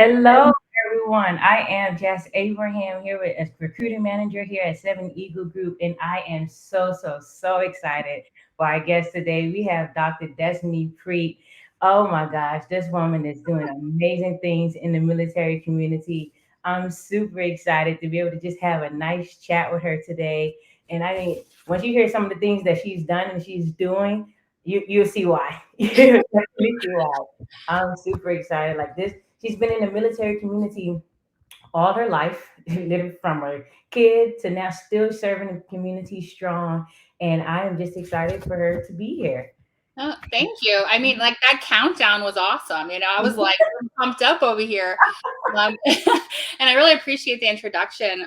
Hello, everyone. I am Jess Abraham here with as recruiting manager here at Seven Eagle Group, and I am so excited for our guest today. We have Dr. Destinee Prete. Oh my gosh, this woman is doing amazing things in the military community. I'm super excited to be able to just have a nice chat with her today. And I think once you hear some of the things that she's done and she's doing, you'll see why. You'll definitely see why. I'm super excited. Like this, she's been in the military community all her life, literally from her kid to now still serving the community strong. And I am just excited for her to be here. Oh, thank you. I mean, like that countdown was awesome. I was like pumped up over here. And I really appreciate the introduction.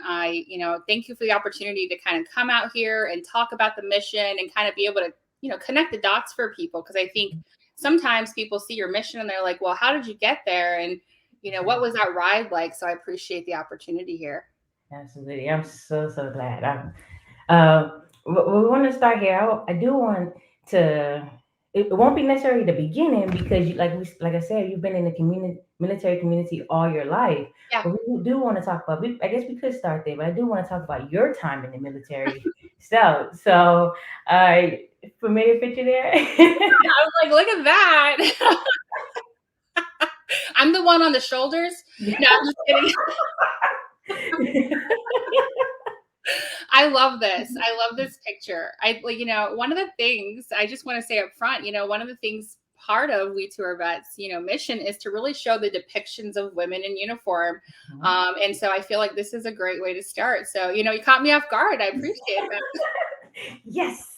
Thank you for the opportunity to kind of come out here and talk about the mission and kind of be able to, connect the dots for people. Because I think sometimes people see your mission and they're like, well, how did you get there? And, what was that ride like? So I appreciate the opportunity here. Absolutely. I'm so glad. We want to start here. I do want to. It won't be necessarily the beginning because, like I said, you've been in the military community all your life. Yeah. But we do want to talk about. I guess we could start there, but I do want to talk about your time in the military. So, familiar picture there. I was like, look at that. I'm the one on the shoulders. No, I'm just kidding. I love this. I love this picture. One of the things I just want to say up front, one of the things part of We2AreVets, mission is to really show the depictions of women in uniform. And so I feel like this is a great way to start. So, you caught me off guard. I appreciate that. Yes.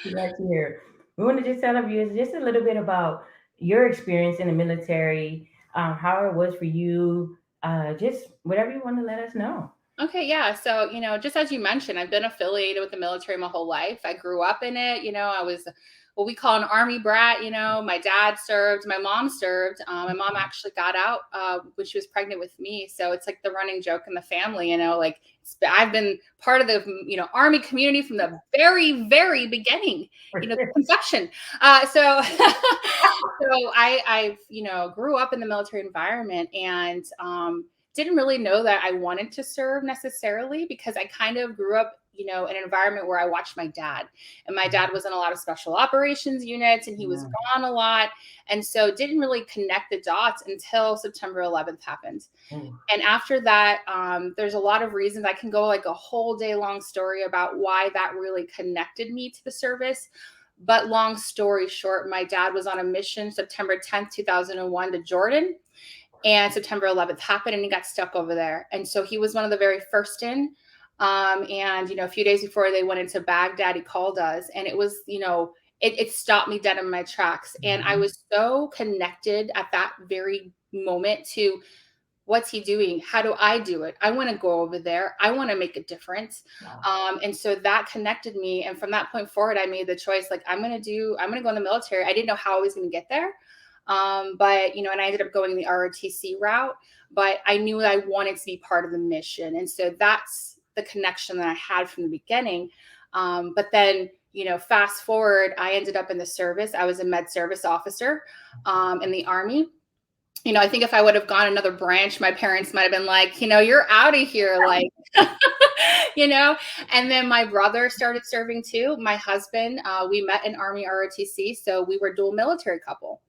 Glad to hear. We want to just tell our viewers just a little bit about your experience in the military, how it was for you, just whatever you want to let us know. Okay, yeah. So, just as you mentioned, I've been affiliated with the military my whole life. I grew up in it. I was what we call an Army brat. My dad served, my mom served. My mom actually got out when she was pregnant with me. So it's like the running joke in the family, like I've been part of the, Army community from the very beginning, the conception. So, so I grew up in the military environment and, didn't really know that I wanted to serve necessarily because I kind of grew up, in an environment where I watched my dad. And my dad was in a lot of special operations units and he was gone a lot. And so didn't really connect the dots until September 11th happened. And after that, there's a lot of reasons. I can go like a whole day long story about why that really connected me to the service. But long story short, my dad was on a mission September 10th, 2001 to Jordan. And September 11th happened and he got stuck over there. And so he was one of the very first in. And, a few days before they went into Baghdad, he called us and it was, it stopped me dead in my tracks. And I was so connected at that very moment to what's he doing? How do I do it? I want to go over there. I want to make a difference. And so that connected me. And from that point forward, I made the choice, like, I'm going to go in the military. I didn't know how I was going to get there. But, and I ended up going the ROTC route, but I knew I wanted to be part of the mission. And so that's the connection that I had from the beginning. But then, fast forward, I ended up in the service. I was a med service officer in the Army. I think if I would have gone another branch, my parents might have been like, you're out of here. Like, and then my brother started serving too. My husband, we met in Army ROTC. So we were dual military couple.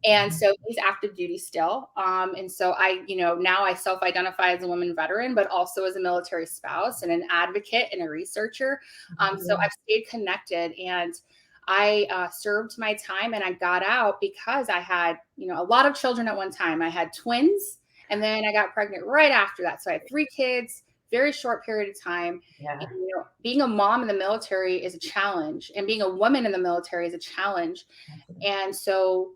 And so he's active duty still. And so I, now I self-identify as a woman veteran, but also as a military spouse and an advocate and a researcher. So I've stayed connected and I served my time and I got out because I had, a lot of children at one time. I had twins and then I got pregnant right after that. So I had 3 kids, very short period of time. Yeah. And, being a mom in the military is a challenge and being a woman in the military is a challenge. And so,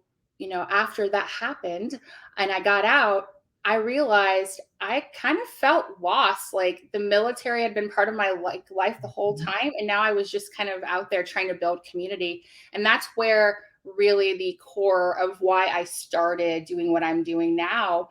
after that happened and I got out, I realized I kind of felt lost. Like the military had been part of my life the whole time. And now I was just kind of out there trying to build community. And that's where really the core of why I started doing what I'm doing now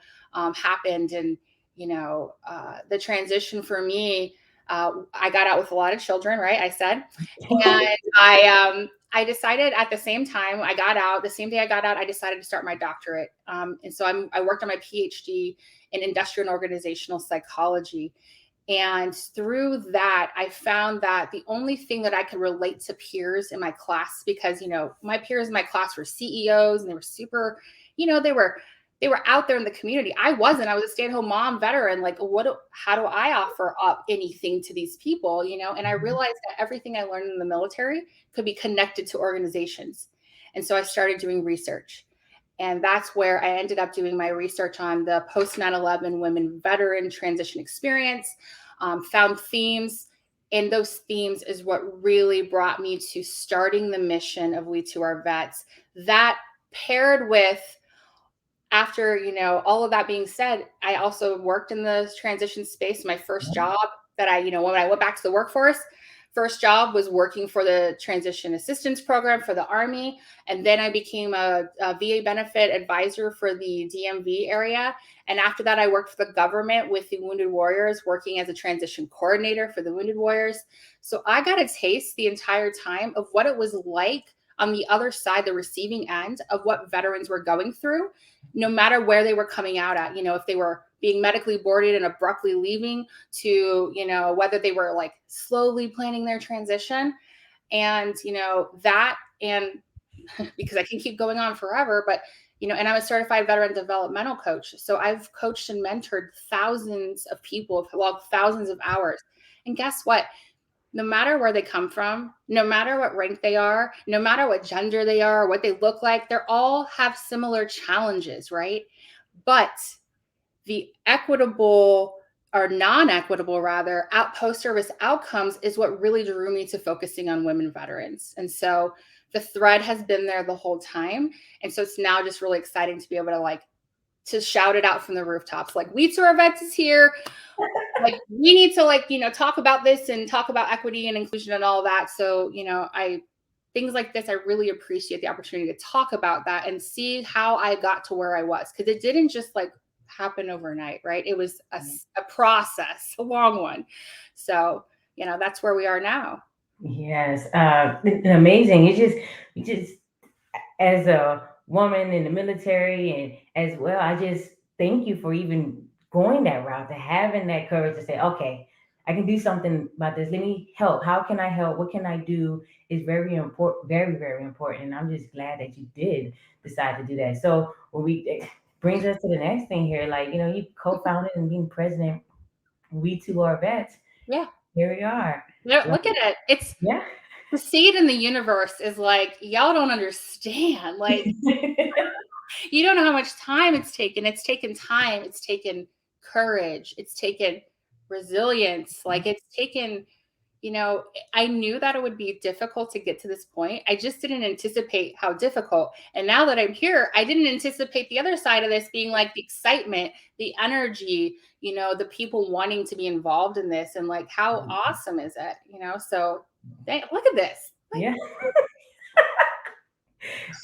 happened. And, the transition for me, I got out with a lot of children, right? I said, and I decided at the same time I got out, the same day I got out, I decided to start my doctorate. And so I worked on my PhD in industrial and organizational psychology. And through that, I found that the only thing that I could relate to peers in my class, because, my peers in my class were CEOs and they were super, they were out there in the community. I wasn't. I was a stay-at-home mom veteran. Like, how do I offer up anything to these people? And I realized that everything I learned in the military could be connected to organizations. And so I started doing research. And that's where I ended up doing my research on the post 9/11 women veteran transition experience, found themes. And those themes is what really brought me to starting the mission of We2AreVets. That paired with, after all of that being said, I also worked in the transition space. My first job that when I went back to the workforce, first job was working for the transition assistance program for the Army, and then I became a VA benefit advisor for the DMV area. And after that, I worked for the government with the Wounded Warriors, working as a transition coordinator for the Wounded Warriors. So I got a taste the entire time of what it was like on the other side, the receiving end of what veterans were going through, no matter where they were coming out at, if they were being medically boarded and abruptly leaving, to, whether they were like slowly planning their transition. And, that, and because I can keep going on forever, but, and I'm a certified veteran developmental coach. So I've coached and mentored thousands of people, well, thousands of hours. And guess what? No matter where they come from, no matter what rank they are, no matter what gender they are, what they look like, they're all have similar challenges, right? But the equitable, or non-equitable rather, post-service outcomes is what really drew me to focusing on women veterans. And so the thread has been there the whole time. And so it's now just really exciting to be able to shout it out from the rooftops. Like, We2AreVets is here. Like, we need to talk about this and talk about equity and inclusion and all that. So, things like this, I really appreciate the opportunity to talk about that and see how I got to where I was. Cause it didn't just happen overnight, right? It was a process, a long one. So, that's where we are now. Yes, amazing. You just as a woman in the military and as well, I just thank you for even going that route, to having that courage to say, okay, I can do something about this. Let me help. How can I help? What can I do? Is very important, very, very important. And I'm just glad that you did decide to do that. So when we it brings us to the next thing here, like, you co-founded and being president, we two are vets. Yeah. Here we are. Look at it. It's Yeah. the seed in the universe is like, y'all don't understand. Like, you don't know how much time it's taken. It's taken time. It's taken courage. It's taken resilience. Like, it's taken, I knew that it would be difficult to get to this point. I just didn't anticipate how difficult. And now that I'm here, I didn't anticipate the other side of this being like the excitement, the energy, the people wanting to be involved in this. And like, how awesome is it? So look at this. Like, Yeah.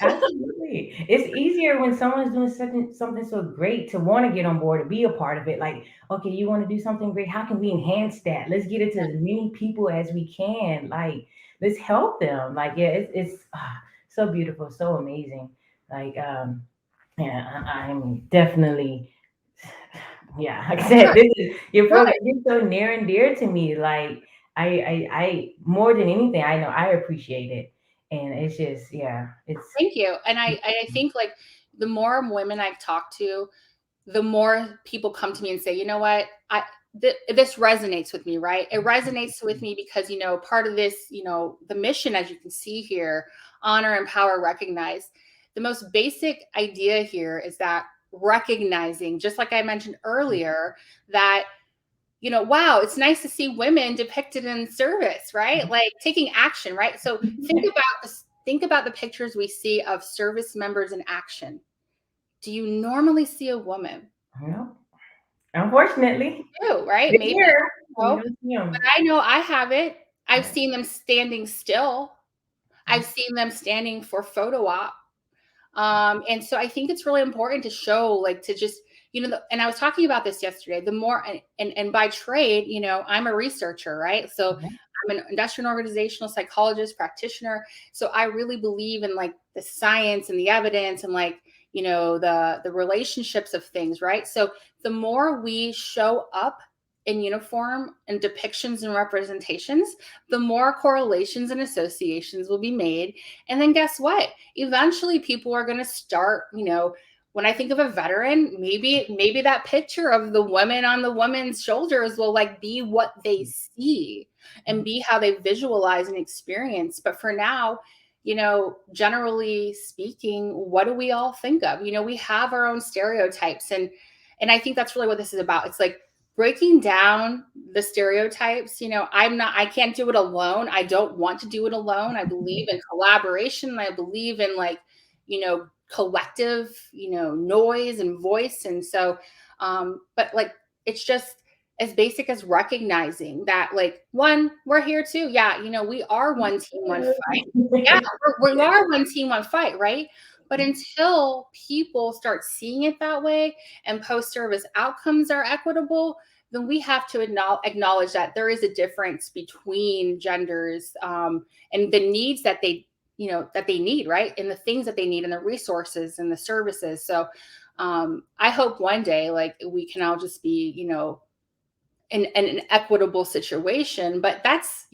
Absolutely. It's easier when someone's doing something so great to want to get on board, to be a part of it. Like, okay, you want to do something great. How can we enhance that? Let's get it to as many people as we can. Like, let's help them. Like, yeah, it's so beautiful, so amazing. Like, yeah, I'm definitely, yeah, like I said, sure. this is your Good. program is so near and dear to me. Like, I more than anything, I know I appreciate it. And it's just, yeah, it's Thank you. And I think like the more women I've talked to, the more people come to me and say, you know what, this resonates with me, right? It resonates with me because, part of this, the mission, as you can see here, honor, empower, recognize. The most basic idea here is that recognizing, just like I mentioned earlier, that wow, it's nice to see women depicted in service, right? Like taking action, right? So think about the pictures we see of service members in action. Do you normally see a woman? no, unfortunately, Do, right? they're Maybe here. We no, don't see but them. I know I have it. I've seen them standing still. I've seen them standing for photo op. And so I think it's really important to show, like, to just and I was talking about this yesterday, the more, and by trade, I'm a researcher, right? So I'm an industrial and organizational psychologist practitioner. So I really believe in like the science and the evidence and like, the relationships of things, right? So the more we show up in uniform and depictions and representations, the more correlations and associations will be made. And then guess what? Eventually people are going to start, when I think of a veteran, maybe that picture of the woman on the woman's shoulders will like be what they see and be how they visualize and experience. But for now, generally speaking, what do we all think of? We have our own stereotypes, and I think that's really what this is about. It's like breaking down the stereotypes. I can't do it alone. I don't want to do it alone. I believe in collaboration. I believe in like, collective, noise and voice. And so, but like, it's just as basic as recognizing that, like, one, we're here too. Yeah. We are one team, one fight. Yeah. We are one team, one fight. Right. But until people start seeing it that way and post-service outcomes are equitable, then we have to acknowledge that there is a difference between genders, and the needs that they need, right? And the things that they need and the resources and the services. So I hope one day, like, we can all just be, in an equitable situation, but that's,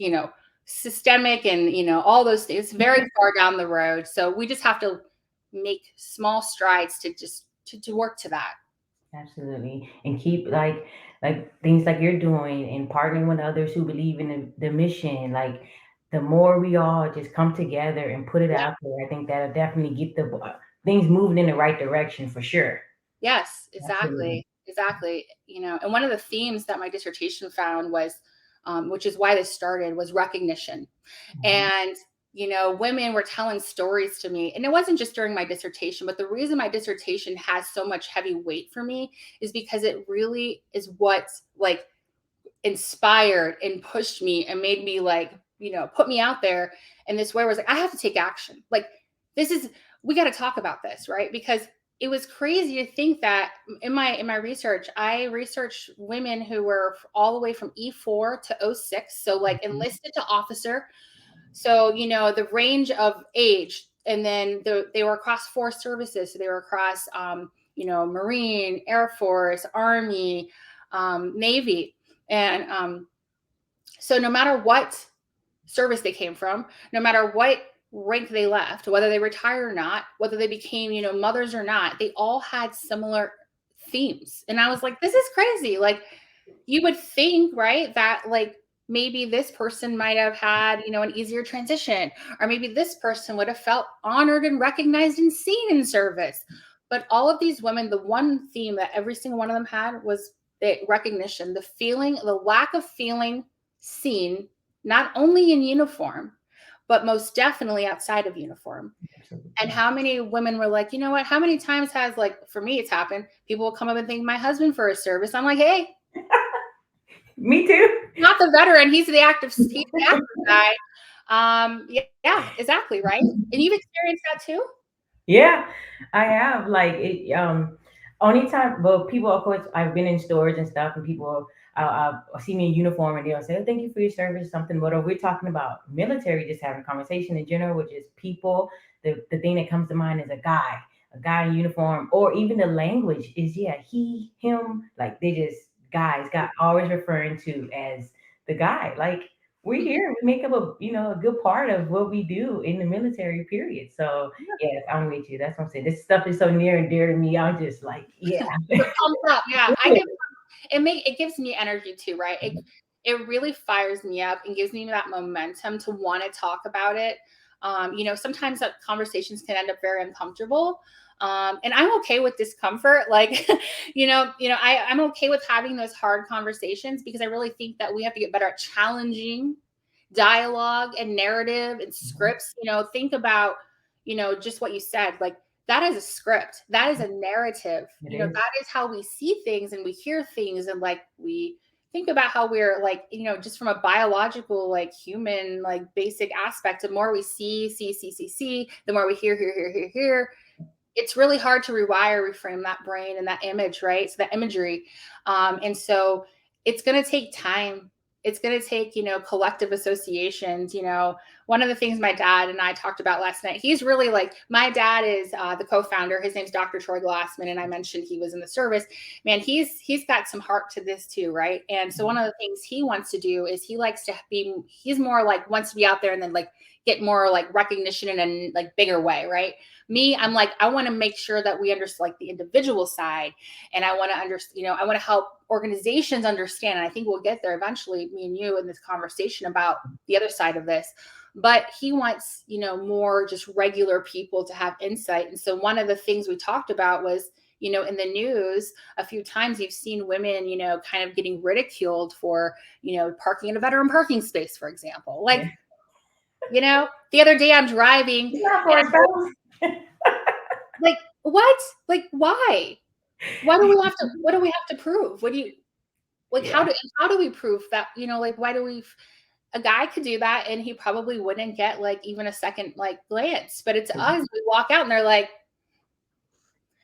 systemic and, all those things very far down the road. So we just have to make small strides to just to work to that. Absolutely. And keep like things like you're doing and partnering with others who believe in the mission. Like the more we all just come together and put it Yeah. out there, I think that'll definitely get the things moving in the right direction for sure. Yes, Absolutely. exactly. Exactly. And one of the themes that my dissertation found was, which is why this started, was recognition. Mhm. And, women were telling stories to me. And it wasn't just during my dissertation, but the reason my dissertation has so much heavy weight for me is because it really is what, like, inspired and pushed me and made me, like, put me out there in this way where I was like, I have to take action. Like, this is, we got to talk about this, right? Because it was crazy to think that in my research, I researched women who were all the way from E4 to O6, so like Mhm. enlisted to officer. So, the range of age, and then they were across four services. So they were across, Marine, Air Force, Army, Navy. And so no matter what service they came from, no matter what rank they left, whether they retired or not, whether they became, mothers or not, they all had similar themes. And I was like, this is crazy. Like, you would think, right, that like maybe this person might have had, an easier transition, or maybe this person would have felt honored and recognized and seen in service. But all of these women, the one theme that every single one of them had was the recognition, the feeling, the lack of feeling seen, not only in uniform, but most definitely outside of uniform. And Absolutely. how many women were like, you know what? How many times has, like, for me, it's happened. People will come up and thank my husband for his service. I'm like, hey, Me too. not the veteran. He's the active guy. Yeah, exactly. Right. And you've experienced that too. Yeah, I have. Like it only time well people of course I've been in stores and stuff and people see me in uniform and they'll say, oh, thank you for your service, something, but we're talking about military, just having conversation in general, which is people, the thing that comes to mind is a guy in uniform, or even the language is, yeah, he, him, like they just guys got always referring to as the guy. Like we're Mhm. here, we make up a good part of what we do in the military period. So yes, I'm with you. That's what I'm saying. This stuff is so near and dear to me. I'm just like, yeah. You're pumped up. Yeah, I get it gives me energy too, right? It really fires me up and gives me that momentum to want to talk about it. Sometimes that conversations can end up very uncomfortable. And I'm okay with discomfort. Like, I'm okay with having those hard conversations because I really think that we have to get better at challenging dialogue and narrative and scripts. Think about, just what you said. Like, that is a script. That is a narrative. It is. That is how we see things and we hear things, and like we think about how we're like, just from a biological, like human, like basic aspect. The more we see, the more we hear, it's really hard to rewire, reframe that brain and that image, right? So that imagery. And so it's going to take time. It's going to take, collective associations. One of the things my dad and I talked about last night, he's really like, my dad is the co-founder. His name's Dr. Troy Glassman. And I mentioned he was in the service. Man, he's got some heart to this too, right? And so one of the things he wants to do is he's more like wants to be out there and then like get more like recognition in a like bigger way, right? Me, I'm like, I want to make sure that we understand like the individual side, and I want to understand, I want to help organizations understand. And I think we'll get there eventually, me and you, in this conversation about the other side of this. But he wants, more just regular people to have insight. And so one of the things we talked about was, in the news a few times, you've seen women, kind of getting ridiculed for, parking in a veteran parking space, for example. Like, the other day I'm driving Not and for a spouse. like, what? Like, why? What do we have to prove? What do you like? Yeah. How do we prove that? Like, why do we? A guy could do that, and he probably wouldn't get like even a second like glance. But it's us. We walk out, and they're like,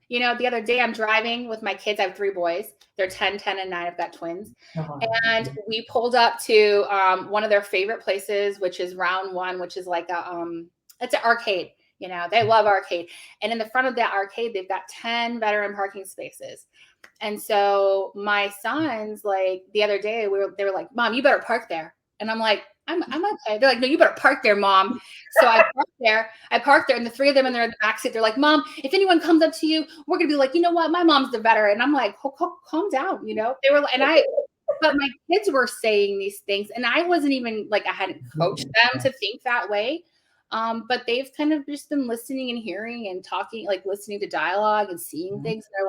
the other day I'm driving with my kids. I have 3 boys. They're 10, 10, and 9. I've got twins. And we pulled up to one of their favorite places, which is Round One, which is like it's an arcade. They love arcade. And in the front of that arcade, they've got 10 veteran parking spaces. And so my sons, like the other day, they were like, "Mom, you better park there." And I'm like, I'm okay. They're like, "No, you better park there, Mom." So I parked there, and the 3 of them in there in the back seat, they're like, "Mom, if anyone comes up to you, we're gonna be like, you know what? My mom's the veteran." And I'm like, calm down, They were, but my kids were saying these things, and I wasn't even like, I hadn't coached them to think that way. But they've kind of just been listening and hearing and talking, like listening to dialogue and seeing things. And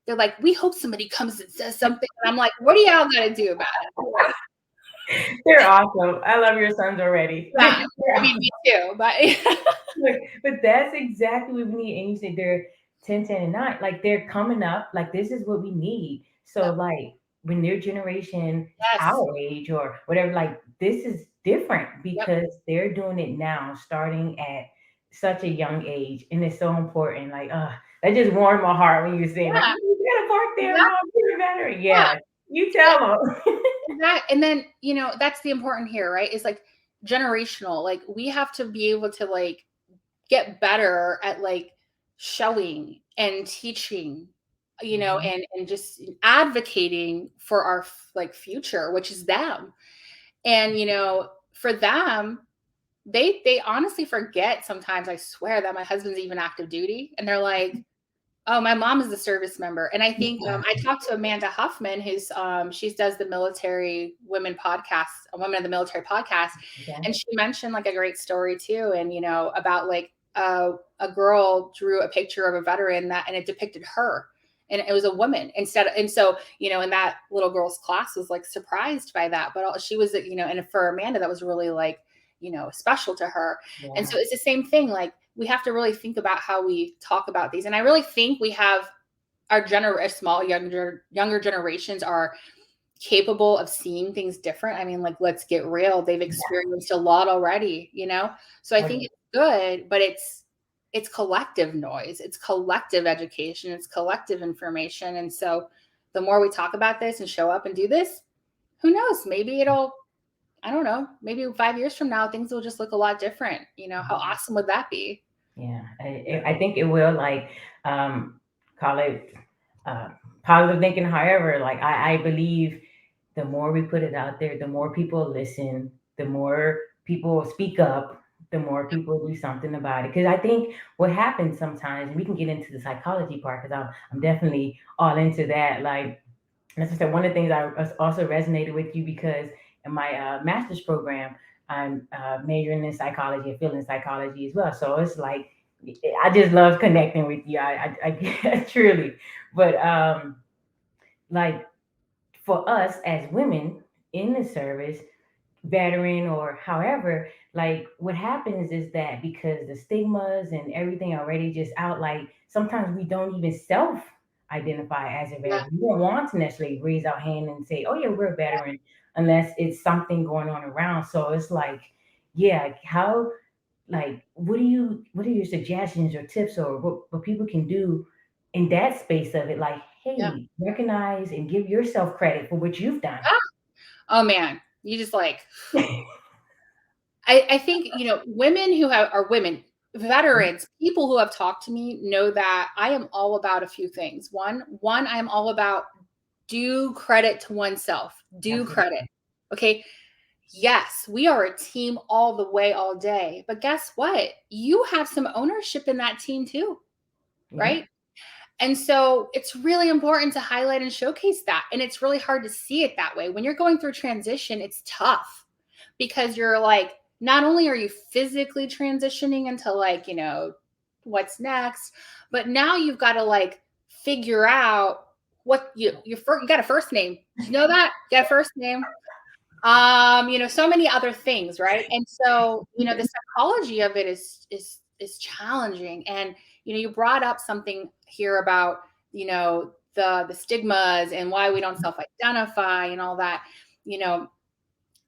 they're like, "We hope somebody comes and says something." And I'm like, "What do y'all got to do about it?" They're awesome. I love your sons already. Yeah, I mean, me too. But But that's exactly what we need. And you said they're 10, 10, and 9. Like they're coming up. Like this is what we need. So yep, like when their generation, yes, our age or whatever, like this is different yep, because they're doing it now, starting at such a young age. And it's so important. Like, that just warmed my heart when you were saying, like, yeah, you gotta park there, exactly, mom, you're better. yeah, Yeah. You tell them. and then that's the important here, right? Is like generational. Like we have to be able to like get better at like showing and teaching, Mhm. and just advocating for our like future, which is them. And for them, they honestly forget sometimes, I swear, that my husband's even active duty, and they're like, "Oh, my mom is a service member." And I think Yeah. I talked to Amanda Huffman, who's she does the military women podcast, a Women of the Military podcast, Okay. and she mentioned like a great story too, and about like a girl drew a picture of a veteran and it depicted her, and it was a woman instead. And so and that little girl's class was like surprised by that, but she was and for Amanda that was really like special to her. And Yeah. so it's the same thing. Like we have to really think about how we talk about these. And I really think we have our younger generations are capable of seeing things different. I mean, like, let's get real. They've experienced a lot already. So I think it's good, but it's collective noise, it's collective education, it's collective information. And so the more we talk about this and show up and do this, who knows? Maybe it'll, I don't know, maybe 5 years from now, things will just look a lot different. How awesome would that be? Yeah, I think it will like um, call it uh, positive thinking. However, like I believe the more we put it out there, the more people listen, the more people speak up, the more people do something about it. Because I think what happens sometimes, we can get into the psychology part because I'm definitely all into that. Like as I said, one of the things I also resonated with you because in my master's program, I'm majoring in psychology and feeling psychology as well. So it's like I just love connecting with you. I truly, but like for us as women in the service, veteran or however, like what happens is that because the stigmas and everything already just out, like sometimes we don't even self identify as a Yeah, veteran. We don't want to necessarily raise our hand and say, "Oh yeah, we're a veteran," unless it's something going on around. So it's like, yeah, how like what are your suggestions or tips or what people can do in that space of it? Like, Yeah. hey, recognize and give yourself credit for what you've done. Ah, oh man, you just like I think, women who are women, veterans, people who have talked to me know that I am all about a few things. One, I am all about due credit to oneself, due credit. Absolutely. Okay. Yes, we are a team all the way, all day. But guess what? You have some ownership in that team too, Yeah. right? And so it's really important to highlight and showcase that. And it's really hard to see it that way. When you're going through transition, it's tough because you're like, not only are you physically transitioning into like, what's next, but now you've got to like figure out what you got a first name. Did you know that? You got a first name. So many other things, right? And so, the psychology of it is challenging. And you brought up something here about, the stigmas and why we don't self-identify and all that. You know,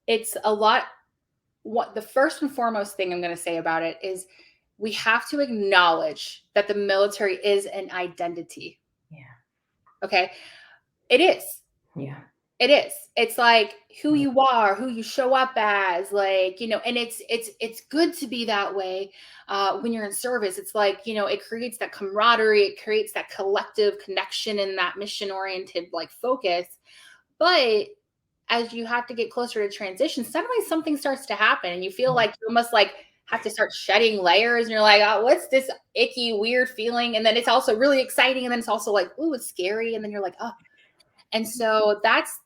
it's a lot. What the first and foremost thing I'm going to say about it is we have to acknowledge that the military is an identity. Yeah. Okay. It is. Yeah. It is. It's like who you are, who you show up as, like, and it's good to be that way when you're in service. It's like, it creates that camaraderie, it creates that collective connection and that mission oriented like focus. But as you have to get closer to transition, suddenly something starts to happen and you feel like you almost like have to start shedding layers and you're like, oh, what's this icky, weird feeling? And then it's also really exciting. And then it's also like, oh, it's scary. And then you're like, oh, and so that's,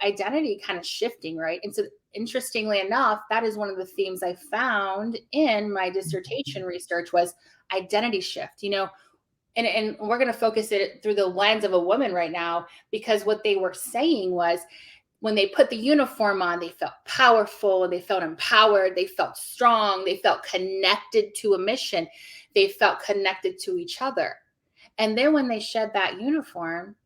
identity kind of shifting, right? And so interestingly enough, that is one of the themes I found in my dissertation research was identity shift, and we're going to focus it through the lens of a woman right now, because what they were saying was when they put the uniform on, they felt powerful, they felt empowered, they felt strong, they felt connected to a mission, they felt connected to each other. And then when they shed that uniform,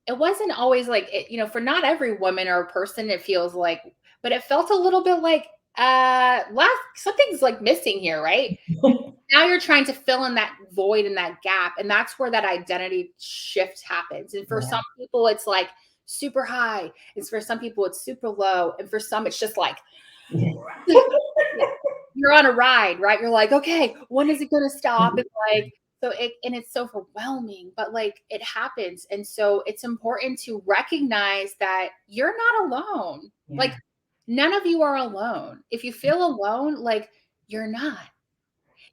it wasn't always like it, for not every woman or person it feels like, but it felt a little bit like something's like missing here, right? Now you're trying to fill in that void and that gap, and that's where that identity shift happens. And for Yeah. some people it's like super high, and for some people it's super low, and for some it's just like Yeah. you're on a ride, right? You're like, okay, when is it going to stop? And like, it's so overwhelming, but like it happens. And so it's important to recognize that you're not alone. Yeah. Like none of you are alone. If you feel alone, like you're not.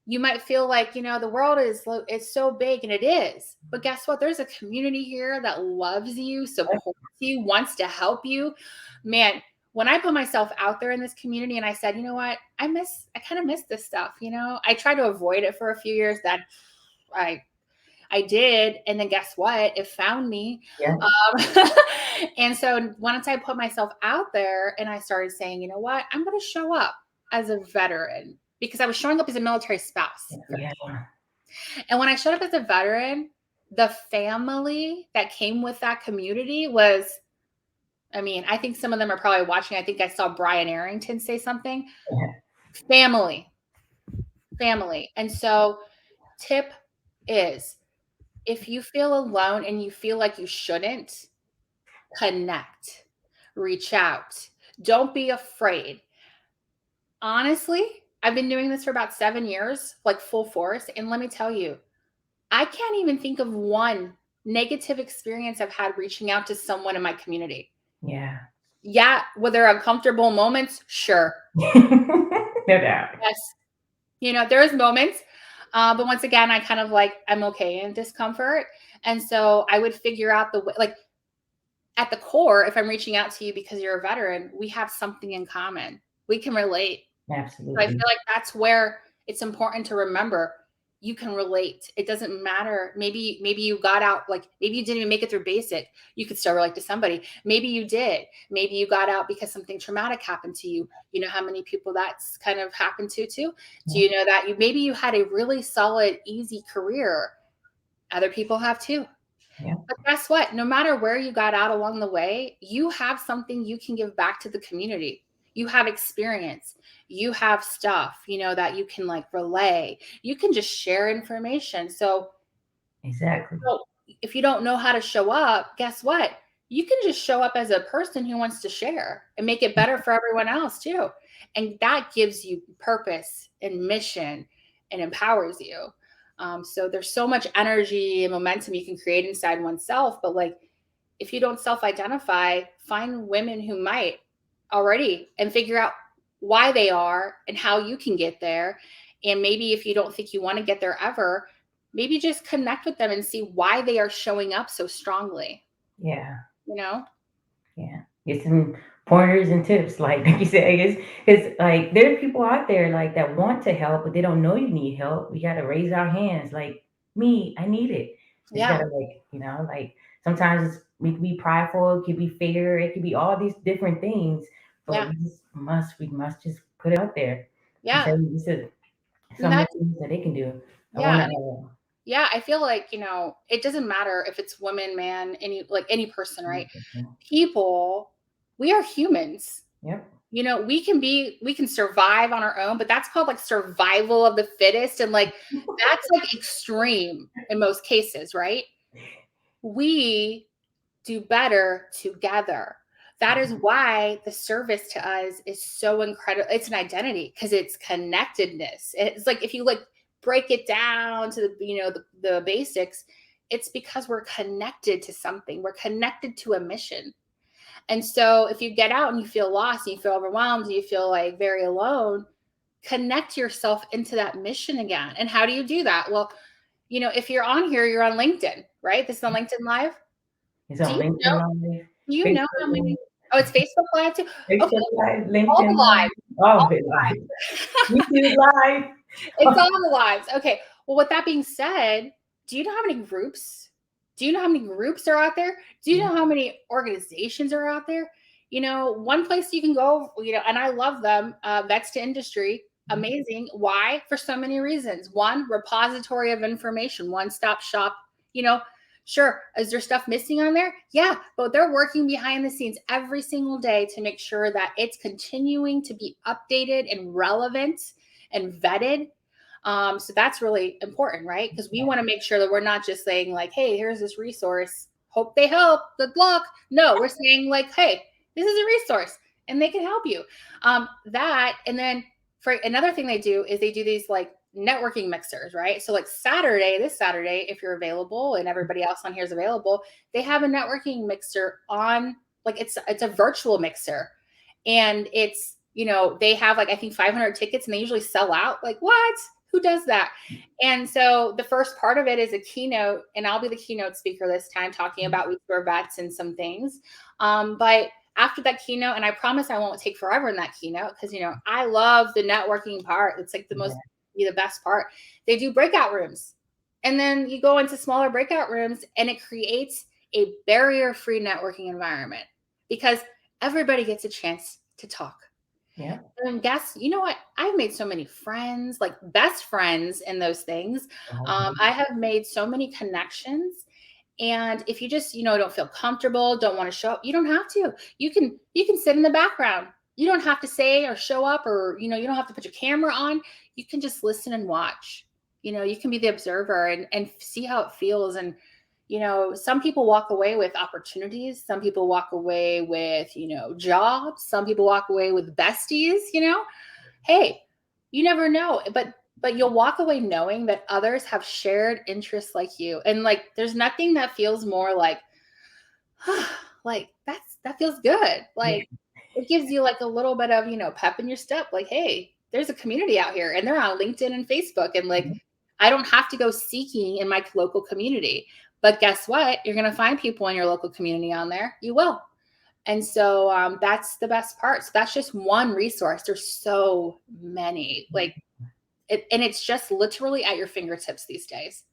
You might feel like, the world it's so big, and it is. But guess what? There's a community here that loves you, supports you, wants to help you. Man, when I put myself out there in this community and I said, you know what, I kind of miss this stuff. I tried to avoid it for a few years. That I did. And then guess what? It found me. Yeah. And so once I put myself out there and I started saying, you know what, I'm going to show up as a veteran, because I was showing up as a military spouse. Yeah. And when I showed up as a veteran, the family that came with that community was, I think some of them are probably watching. I think I saw Brian Arrington say something. Yeah. Family. And so tip is, if you feel alone and you feel like you shouldn't, connect, reach out. Don't be afraid. Honestly, I've been doing this for about 7 years, like full force. And let me tell you, I can't even think of one negative experience I've had reaching out to someone in my community. Yeah. Yeah. Were there uncomfortable moments? Sure. No doubt. Yes. There's moments. But once again, I kind of like, I'm okay in discomfort. And so I would figure out the way, like at the core, if I'm reaching out to you because you're a veteran, we have something in common. We can relate. Absolutely. So I feel like that's where it's important to remember you can relate. It doesn't matter. Maybe you got out, like maybe you didn't even make it through basic. You could still relate to somebody. Maybe you did. Maybe you got out because something traumatic happened to you. You know how many people that's kind of happened to too? Do you know that maybe you had a really solid, easy career? Other people have too. Yeah. But guess what? No matter where you got out along the way, you have something you can give back to the community. you have experience, you have stuff, that you can like relay. You can just share information. Exactly. So if you don't know how to show up, guess what? You can just show up as a person who wants to share and make it better for everyone else too. And that gives you purpose and mission and empowers you. So there's so much energy and momentum you can create inside oneself. But like, if you don't self identify, find women who might already and figure out why they are and how you can get there. And maybe if you don't think you want to get there ever, maybe just connect with them and see why they are showing up so strongly, Yeah. you know? Yeah. Get some pointers and tips. Like you said, it's like there are people out there like that want to help, but they don't know you need help. We gotta raise our hands. Like me, I need it. Just Yeah. gotta like sometimes we can be prideful, it could be fear, it could be all these different things. But Yeah. we must just put it out there and say Yeah. this is And some of that's, the things that they can do. I yeah. wanna Yeah. I feel like, it doesn't matter if it's woman, man, any person, right? People, we are humans. yep. We can survive on our own, but that's called like survival of the fittest. And like, that's like extreme in most cases, right? We do better together. That is why the service to us is so incredible. It's an identity because it's connectedness. It's like if you like break it down to the basics, it's because we're connected to something. We're connected to a mission. And so if you get out and you feel lost and you feel overwhelmed and you feel like very alone, connect yourself into that mission again. And how do you do that? Well, if you're on here, you're on LinkedIn, right? This is on LinkedIn Live. It's Do on you LinkedIn know Live, do you know how Facebook many? Oh, it's Facebook Live too? Okay, Facebook Live, all LinkedIn the Live, lives, all all of it the live, lives. YouTube Live. It's all the lives. Okay. Well, with that being said, do you know how many groups? Do you know how many groups are out there? Do you know how many organizations are out there? One place you can go, and I love them, Vets to Industry, amazing. Why? For so many reasons. One, repository of information, one stop shop. You know, sure, is there stuff missing on there? Yeah, but they're working behind the scenes every single day to make sure that it's continuing to be updated and relevant and vetted. So that's really important, right? Because we want to make sure that we're not just saying like, "Hey, here's this resource. Hope they help. Good luck." No, we're saying like, "Hey, this is a resource, and they can help you." That, and then for another thing they do is they do these like networking mixers, right? So like this Saturday, if you're available and everybody else on here is available, they have a networking mixer on. Like it's a virtual mixer, and they have like I think 500 tickets, and they usually sell out. Like what? Who does that? And so the first part of it is a keynote, and I'll be the keynote speaker this time, talking about We2AreVets and some things. But after that keynote, and I promise I won't take forever in that keynote because I love the networking part. It's like the best part. They do breakout rooms, and then you go into smaller breakout rooms, and it creates a barrier-free networking environment because everybody gets a chance to talk. Yeah. And guess, you know what? I've made so many friends, like best friends in those things. I have made so many connections. And if you just, don't feel comfortable, don't want to show up, you don't have to. You can sit in the background. You don't have to say or show up, or you don't have to put your camera on. You can just listen and watch. You can be the observer and see how it feels. And some people walk away with opportunities. Some people walk away with, jobs. Some people walk away with besties. Hey, you never know. But you'll walk away knowing that others have shared interests like you. And like there's nothing that feels more like like that feels good. Yeah. Like it gives you like a little bit of, pep in your step. Like, hey, there's a community out here, and they're on LinkedIn and Facebook. And like I don't have to go seeking in my local community. But guess what? You're gonna find people in your local community on there. You will. And so that's the best part. So that's just one resource. There's so many. And it's just literally at your fingertips these days,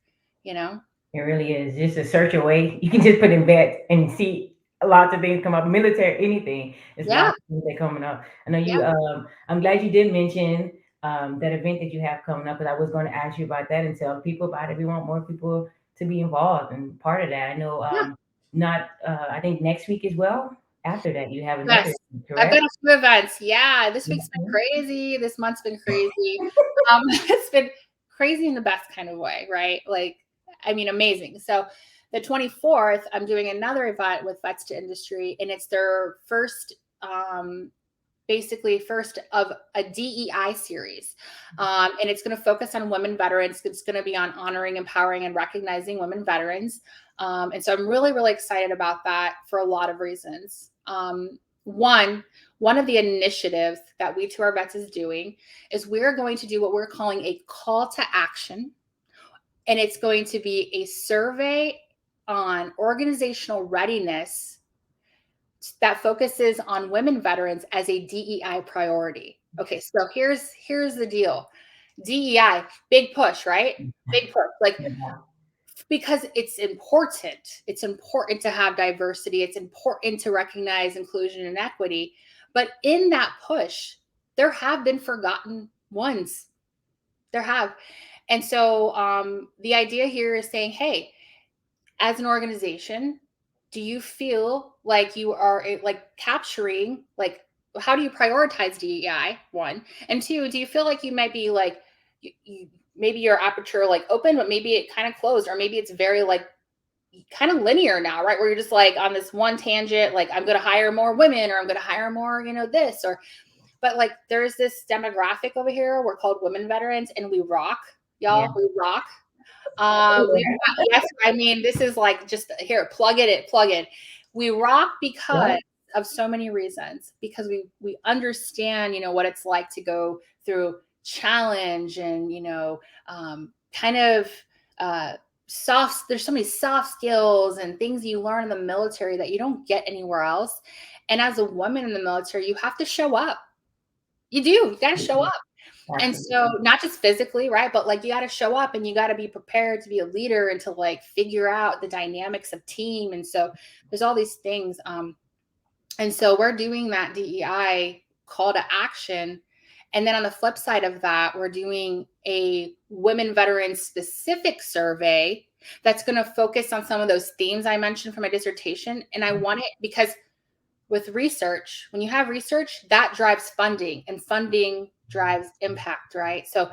you know? It really is. Just a search away. You can just put in vets and see lots of things come up. Military, anything. There's Yeah. lots of things that coming up. I know Yeah. you. I'm glad you did mention that event that you have coming up, because I was going to ask you about that and tell people about it. We want more people to be involved and part of that. I know. Yeah. Not. I think next week as well. after that, you have another, Yes, I've got correct? a few events. Yeah, this week's been Mhm. crazy. This month's been crazy. It's been crazy in the best kind of way, right? Like, I mean, amazing. So, the 24th, I'm doing another event with Vets to Industry, and it's their first, basically, first of a DEI series. And it's going to focus on women veterans. It's going to be on honoring, empowering, and recognizing women veterans. And so I'm really, really excited about that for a lot of reasons. One of the initiatives that We To Our Vets is doing is we're going to do what we're calling a call to action. And it's going to be a survey on organizational readiness that focuses on women veterans as a DEI priority. Okay, so here's the deal. DEI, big push, right? Big push. Like, Yeah. because it's important. It's important to have diversity. It's important to recognize inclusion and equity. But in that push, there have been forgotten ones. There have. And so the idea here is saying, hey, as an organization, do you feel like you are like capturing, like, how do you prioritize DEI? One, and two, do you feel like you might be like, maybe your aperture like open, but maybe it kind of closed, or maybe it's very like kind of linear now, right? Where you're just like on this one tangent, like I'm going to hire more women, or I'm going to hire more, this, or, but like there's this demographic over here. We're called women veterans, and we rock, Yeah. y'all. We rock. Yeah. Yes, I mean, this is like just here, plug it. We rock because Yeah. of so many reasons, because we understand, what it's like to go through challenge and, kind of there's so many soft skills and things you learn in the military that you don't get anywhere else. And as a woman in the military, you have to show up. You got to show up. And so Absolutely. not just physically, right? But like you got to show up and you got to be prepared to be a leader and to like figure out the dynamics of team. And so there's all these things. And so we're doing that DEI call to action. And then on the flip side of that, we're doing a women veterans specific survey that's going to focus on some of those themes I mentioned for my dissertation. And I want it because with research, when you have research, that drives funding, and funding drives impact, right? So,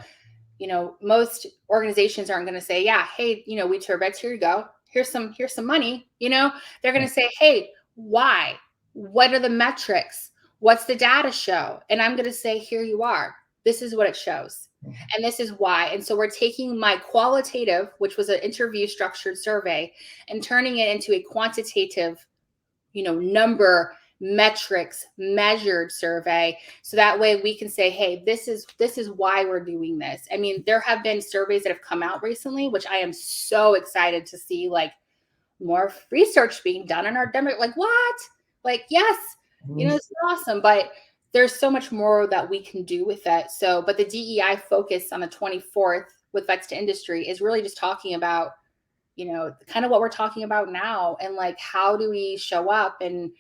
most organizations aren't going to say, yeah, hey, We To Our Vets, here you go. Here's some money. They're going to say, hey, why? What are the metrics? What's the data show? And I'm going to say, here you are. This is what it shows. And this is why. And so we're taking my qualitative, which was an interview structured survey, and turning it into a quantitative, number, metrics, measured survey, so that way we can say, hey, this is why we're doing this. I mean, there have been surveys that have come out recently, which I am so excited to see, like, more research being done on our demo. Like, what? Like, yes, it's awesome, but there's so much more that we can do with that. So, but the DEI focus on the 24th with Vets to Industry is really just talking about, kind of what we're talking about now, and like, how do we show up? And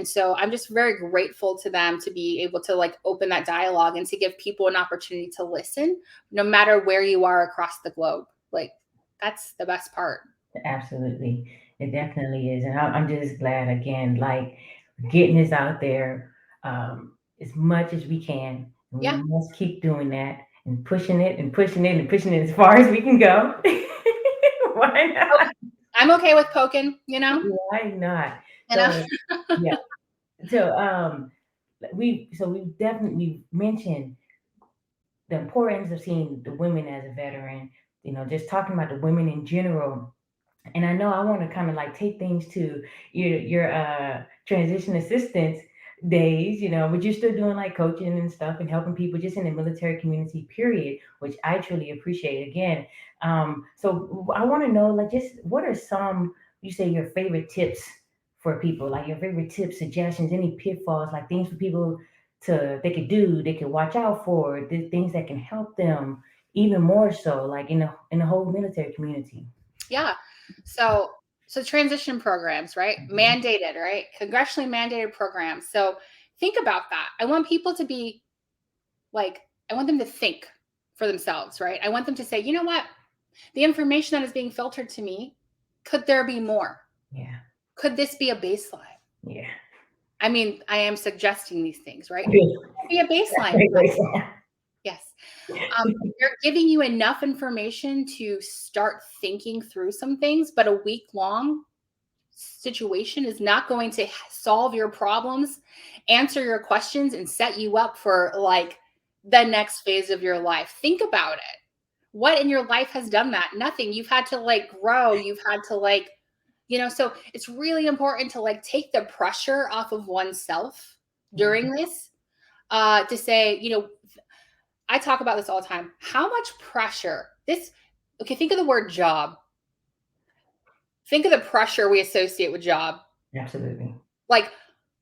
so I'm just very grateful to them to be able to like open that dialogue and to give people an opportunity to listen, no matter where you are across the globe. Like, that's the best part. Absolutely. It definitely is. And I'm just glad, again, like getting this out there as much as we can. And we Yeah, must keep doing that and pushing it and pushing it and pushing it as far as we can go. Why not? I'm okay with poking, Why not? you know. So, yeah. So, we've definitely mentioned the importance of seeing the women as a veteran, just talking about the women in general. And I know I want to kind of like take things to your transition assistance days, but you're still doing like coaching and stuff and helping people just in the military community, period, which I truly appreciate again. So I want to know, like, just what are some, you say, your favorite tips for people, like your favorite tips, suggestions, any pitfalls, like things for people they could do, they could watch out for, the things that can help them even more so, like in the whole military community. Yeah. So transition programs, right? Mhm. Mandated, right? Congressionally mandated programs. So think about that. I want people to be like, I want them to think for themselves, right? I want them to say, you know what? The information that is being filtered to me, could there be more? Yeah, Could this be a baseline? yeah, I mean, I am suggesting these things, right? Yes. Be a baseline. Yes. They're giving you enough information to start thinking through some things, but a week long situation is not going to solve your problems, answer your questions, and set you up for like the next phase of your life. Think about it. What in your life has done that? Nothing. You've had to like grow. You've had to like, so it's really important to like take the pressure off of oneself during this, to say, I talk about this all the time. How much pressure okay, think of the word job. Think of the pressure we associate with job. Absolutely. Like,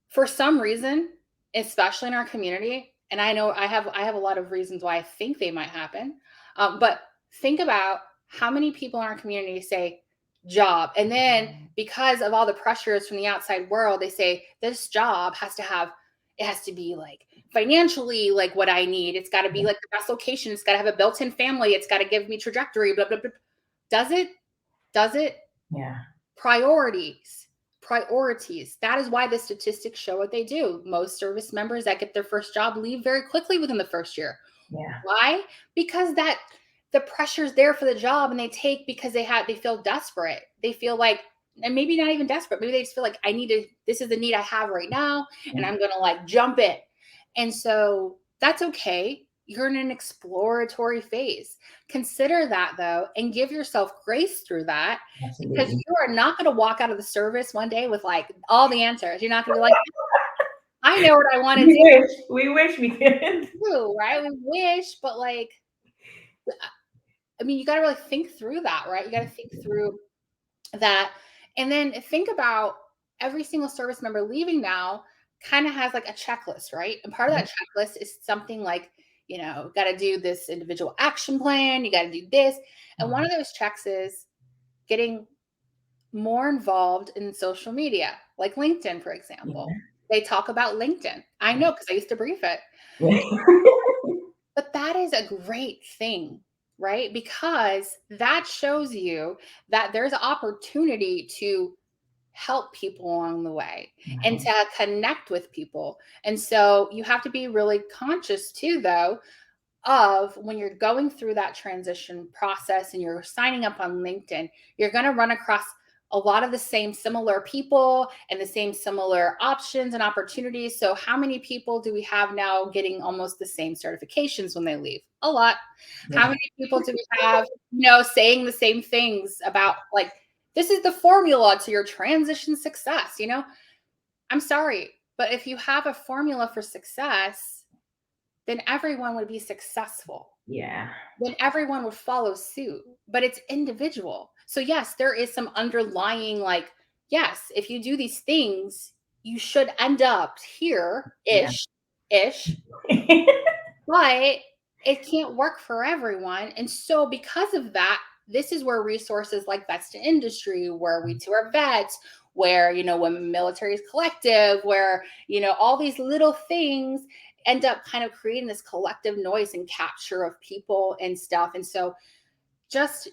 for some reason, especially in our community, and I know I have a lot of reasons why I think they might happen, but think about how many people in our community say job, and then because of all the pressures from the outside world, they say this job it has to be like financially like what I need. It's got to be like the best location. It's got to have a built-in family. It's got to give me trajectory. Blah blah blah. Does it? Does it? Yeah. Priorities. That is why the statistics show what they do. Most service members that get their first job leave very quickly within the first year. Yeah. Why? Because the pressure's there for the job, and they take because they feel desperate. They feel like, and maybe not even desperate. Maybe they just feel like this is the need I have right now, and I'm gonna like jump in. And so that's okay. You're in an exploratory phase. Consider that though, and give yourself grace through that. Absolutely. Because you are not going to walk out of the service one day with like all the answers. You're not going to be like, I know what I want to do. We wish we could. Right? We wish, but like, I mean, you got to really think through that, right? You got to think through that. And then think about every single service member leaving now kind of has like a checklist, right? And part of that checklist is something like, got to do this individual action plan. You got to do this. And one of those checks is getting more involved in social media, like LinkedIn, for example. They talk about LinkedIn. I know because I used to brief it. But that is a great thing, right? Because that shows you that there's an opportunity to help people along the way and to connect with people. And so you have to be really conscious too, though, of when you're going through that transition process and you're signing up on LinkedIn, you're going to run across a lot of the same similar people and the same similar options and opportunities. So how many people do we have now getting almost the same certifications when they leave? A lot. Yeah. How many people do we have, saying the same things about like, this is the formula to your transition success, I'm sorry, but if you have a formula for success, then everyone would be successful. Yeah. Then everyone would follow suit, but it's individual. So yes, there is some underlying like, yes, if you do these things, you should end up here-ish, but it can't work for everyone. And so because of that, this is where resources like Vets to Industry, where We2AreVets, where, Women Military Collective, where, all these little things end up kind of creating this collective noise and capture of people and stuff. And so just,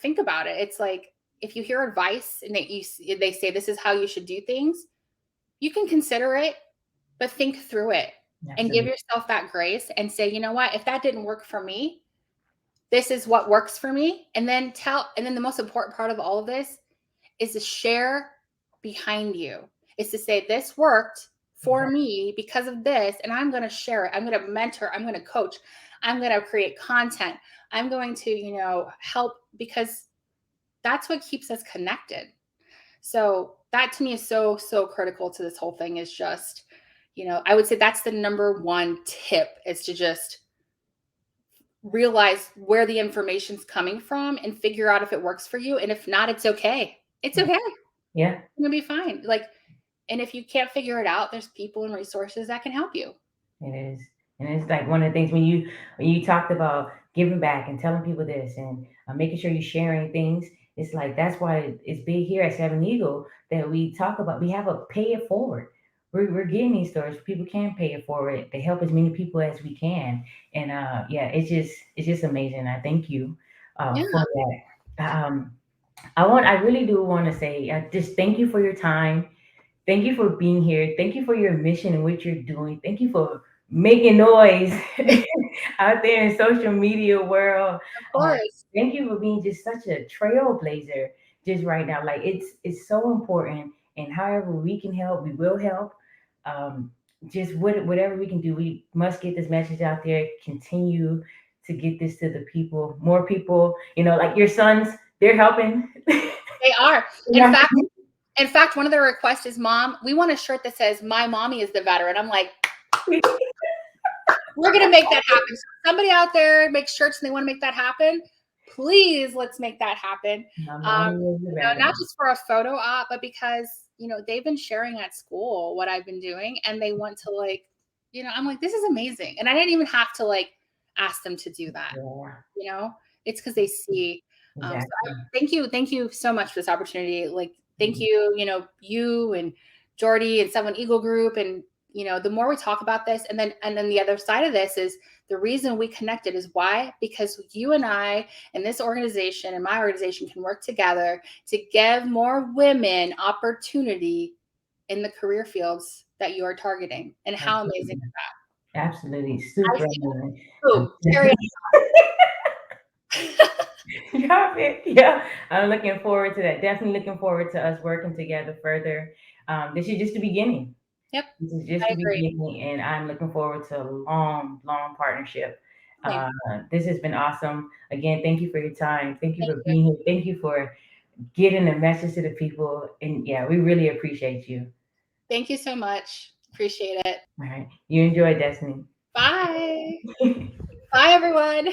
think about it. It's like, if you hear advice and they say this is how you should do things, you can consider it, but think through it. Absolutely. And give yourself that grace and say, you know what, if that didn't work for me, this is what works for me. And then the most important part of all of this is to share behind you. Is to say, this worked for me because of this, and I'm going to share it. I'm going to mentor. I'm going to coach. I'm going to create content. I'm going to, help, because that's what keeps us connected. So that to me is so, so critical to this whole thing, is just, I would say that's the number one tip, is to just realize where the information's coming from and figure out if it works for you. And if not, it's okay. It's okay. Yeah. It's going to be fine. Like, and if you can't figure it out, there's people and resources that can help you. It is. And it's like one of the things when you talked about giving back and telling people this and making sure you're sharing things, it's like, that's why it's big here at Seven Eagle that we talk about, we have a pay it forward. We're getting these stories. People can pay it forward to help as many people as we can. And it's just amazing. I thank you for that. I really do want to say just thank you for your time. Thank you for being here. Thank you for your mission and what you're doing. Thank you for making noise out there in social media world. Of Um, course. Thank you for being just such a trailblazer just right now. Like it's so important, and however we can help, we will help. Um, just whatever we can do, we must get this message out there. Continue to get this to the people, more people. Like your sons, they're helping. They are. In Yeah. fact, one of their requests is, "Mom, we want a shirt that says my mommy is the veteran." I'm like, we're gonna make that happen. So somebody out there makes shirts and they want to make that happen, please let's make that happen. My Um, mommy was the not veteran. just for a photo op, but because they've been sharing at school what I've been doing, and they want to I'm like, this is amazing, and I didn't even have to ask them to do that. Yeah, You know, it's because they see. So exactly. thank you so much for this opportunity. Like, thank Mhm. you, you and Jordy and Seven Eagle Group, and the more we talk about this, and then the other side of this is the reason we connected is why, because you and I and this organization and my organization can work together to give more women opportunity in the career fields that you are targeting. And how amazing Absolutely. is Absolutely. that? I Super see. amazing. Boom, cherry. Yeah, yeah. I'm looking forward to that. Definitely looking forward to us working together further. This is just the beginning. Yep, This is just I the agree. beginning, and I'm looking forward to a long, long partnership. Same. Uh, this has been awesome. Again, thank you for your time. Thank you Thank for you. being here. Thank you for getting the message to the people. And yeah, we really appreciate you. Thank you so much. Appreciate it. All right. You enjoy Destiny. Bye. Bye, everyone.